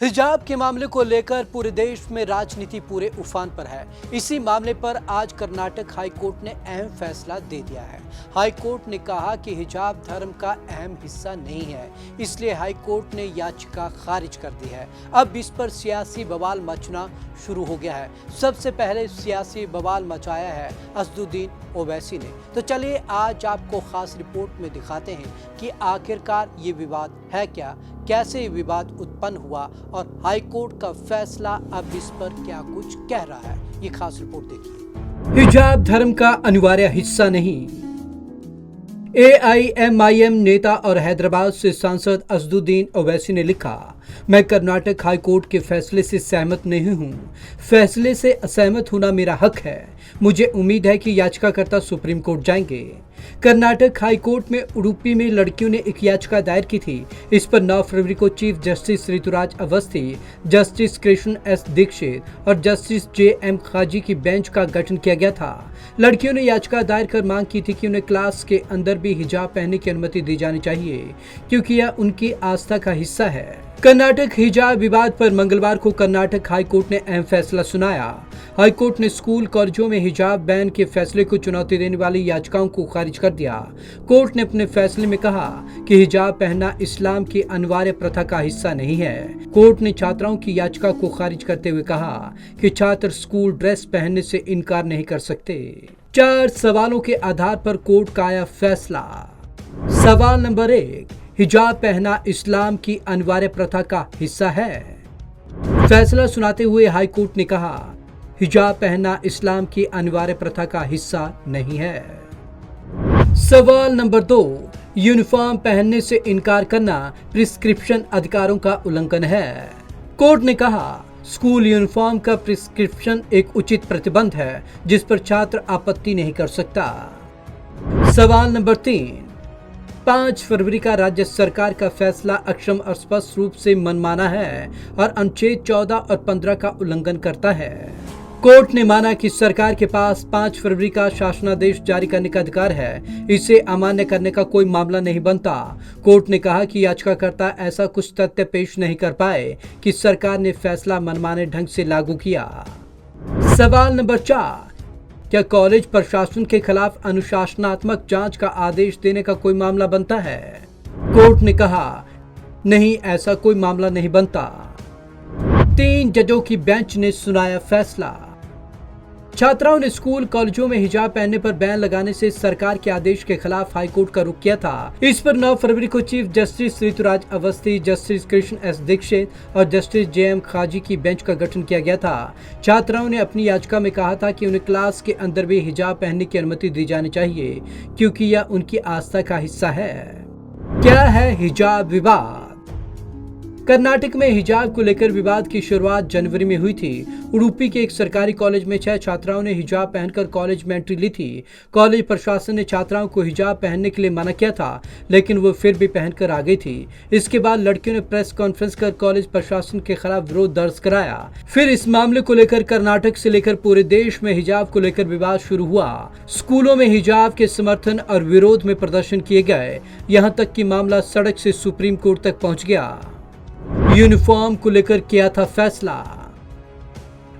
हिजाब के मामले को लेकर पूरे देश में राजनीति पूरे उफान पर है। इसी मामले पर आज कर्नाटक हाई कोर्ट ने अहम फैसला दे दिया है। हाई कोर्ट ने कहा कि हिजाब धर्म का अहम हिस्सा नहीं है, इसलिए हाई कोर्ट ने याचिका खारिज कर दी है। अब इस पर सियासी बवाल मचना शुरू हो गया है। सबसे पहले सियासी बवाल मचाया है असदुद्दीन ओवैसी ने। तो चलिए आज आपको खास रिपोर्ट में दिखाते हैं कि आखिरकार ये विवाद है क्या, कैसे ये विवाद उत्पन्न हुआ और हाई कोर्ट का फैसला अब इस पर क्या कुछ कह रहा है। ये खास रिपोर्ट देखिए। हिजाब धर्म का अनिवार्य हिस्सा नहीं। AIMIM नेता और हैदराबाद से सांसद असदुद्दीन ओवैसी ने लिखा, मैं कर्नाटक हाई कोर्ट के फैसले से सहमत नहीं हूं। फैसले से असहमत होना मेरा हक है। मुझे उम्मीद है कि याचिकाकर्ता सुप्रीम कोर्ट जाएंगे। कर्नाटक हाई कोर्ट में उडुपी में लड़कियों ने एक याचिका दायर की थी। इस पर 9 फरवरी को chief justice Rituraj Awasthi, justice Krishna S Dixit और जस्टिस JM खाजी की बेंच का गठन किया गया था। लड़कियों ने याचिका दायर कर मांग की थी कि उन्हें क्लास के अंदर भी हिजाब पहनने की अनुमति दी जानी चाहिए, क्योंकि यह उनकी आस्था का हिस्सा है। कर्नाटक हिजाब विवाद पर मंगलवार को कर्नाटक हाई कोर्ट ने अहम फैसला सुनाया। हाई कोर्ट ने स्कूल कॉलेजों में हिजाब बैन के फैसले को चुनौती देने वाली याचिकाओं को खारिज कर दिया। कोर्ट ने अपने फैसले में कहा कि हिजाब पहनना इस्लाम की अनिवार्य प्रथा का हिस्सा नहीं है। कोर्ट ने छात्राओं की याचिका को खारिज करते हुए कहा कि छात्र स्कूल ड्रेस पहनने से इनकार नहीं कर सकते। 4 सवालों के आधार पर कोर्ट का आया फैसला। सवाल नंबर 1, हिजाब पहनना इस्लाम की अनिवार्य प्रथा का हिस्सा है। फैसला सुनाते हुए हाई कोर्ट ने कहा, हिजाब पहनना इस्लाम की अनिवार्य प्रथा का हिस्सा नहीं है। सवाल नंबर 2, यूनिफॉर्म पहनने से इनकार करना प्रिस्क्रिप्शन अधिकारों का उल्लंघन है। कोर्ट ने कहा, स्कूल यूनिफॉर्म का प्रिस्क्रिप्शन एक उचित प्रतिबंध है जिस पर छात्र आपत्ति नहीं कर सकता। सवाल नंबर 3, 5 फरवरी का राज्य सरकार का फैसला अक्षम और स्पष्ट रूप से मनमाना है और अनुच्छेद 14 और 15 का उल्लंघन करता है। कोर्ट ने माना कि सरकार के पास 5 फरवरी का शासनादेश जारी करने का अधिकार है। इसे अमान्य करने का कोई मामला नहीं बनता। कोर्ट ने कहा कि याचिकाकर्ता ऐसा कुछ तथ्य पेश नहीं कर पाए कि सरकार ने फैसला मनमाने ढंग से लागू किया। सवाल नंबर 4, क्या कॉलेज प्रशासन के खिलाफ अनुशासनात्मक जांच का आदेश देने का कोई मामला बनता है? कोर्ट ने कहा, नहीं, ऐसा कोई मामला नहीं बनता। 3 जजों की बेंच ने सुनाया फैसला। छात्राओं ने स्कूल कॉलेजों में हिजाब पहनने पर बैन लगाने से सरकार के आदेश के खिलाफ हाई कोर्ट का रुख किया था। इस पर 9 फरवरी को chief justice Rituraj Awasthi, justice Krishna S Dixit और जस्टिस JM खाजी की बेंच का गठन किया गया था। छात्राओं ने अपनी याचिका में कहा था कि उन्हें क्लास के अंदर भी हिजाब पहनने की अनुमति दी जानी चाहिए, क्योंकि यह उनकी आस्था का हिस्सा है। क्या है हिजाब विवाद? कर्नाटक में हिजाब को लेकर विवाद की शुरुआत जनवरी में हुई थी। उडुपी के एक सरकारी कॉलेज में 6 छात्राओं ने हिजाब पहनकर कॉलेज में एंट्री ली थी। कॉलेज प्रशासन ने छात्राओं को हिजाब पहनने के लिए मना किया था, लेकिन वो फिर भी पहनकर आ गई थी। इसके बाद लड़कियों ने प्रेस कॉन्फ्रेंस कर कॉलेज प्रशासन के खिलाफ विरोध दर्ज कराया। फिर इस मामले को लेकर कर्नाटक से लेकर पूरे देश में हिजाब को लेकर विवाद शुरू हुआ। स्कूलों में हिजाब के समर्थन और विरोध में प्रदर्शन किए गए, यहाँ तक कि मामला सड़क से सुप्रीम कोर्ट तक पहुंच गया। यूनिफॉर्म को लेकर किया था फैसला।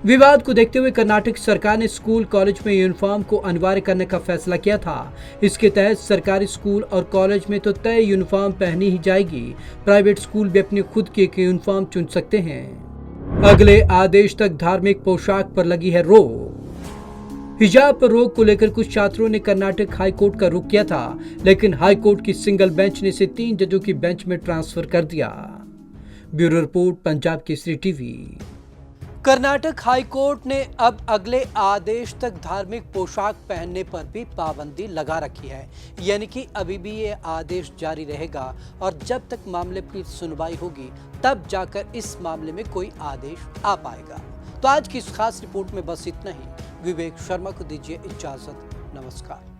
विवाद को देखते हुए कर्नाटक सरकार ने स्कूल कॉलेज में यूनिफॉर्म को अनिवार्य करने का फैसला किया था। इसके तहत सरकारी स्कूल और कॉलेज में तो तय यूनिफॉर्म पहनी ही जाएगी। प्राइवेट स्कूल भी अपनी खुद की एक यूनिफॉर्म चुन सकते हैं। अगले आदेश तक धार्मिक पोशाक पर लगी है रोक। हिजाब पर रोक को लेकर कुछ छात्रों ने कर्नाटक हाई कोर्ट का रुख किया था, लेकिन हाई कोर्ट की सिंगल बेंच ने इसे 3 जजों की बेंच में ट्रांसफर कर दिया। Bureau report, Punjab Kesari TV. Karnataka high court ने अब अगले आदेश तक धार्मिक पोशाक पहनने पर भी पाबंदी लगा रखी है, यानी कि अभी भी ये आदेश जारी रहेगा और जब तक मामले की सुनवाई होगी तब जाकर इस मामले में कोई आदेश आ पाएगा। तो आज की इस खास रिपोर्ट में बस इतना ही। विवेक शर्मा को दीजिए इजाजत। नमस्कार।